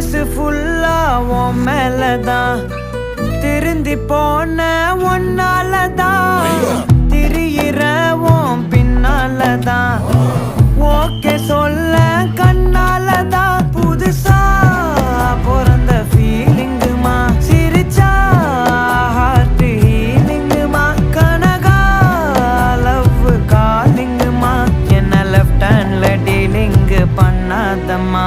மனசு ஃபுல்லா உன் மேலதான் திருந்தி போன ஒன்னாலதான் திரியிற உன் பின்னாலதான் ஓகே சொல்ல கண்ணாலதான் புதுசா பிறந்த ஃபீலிங்குமா சிரிச்சா ஹார்ட் ஹீலிங்குமா கனகா லவ் காலிங்குமா என்ன லெஃப்ட் ஹேண்ட்ல டீலிங் பண்ணாதம்மா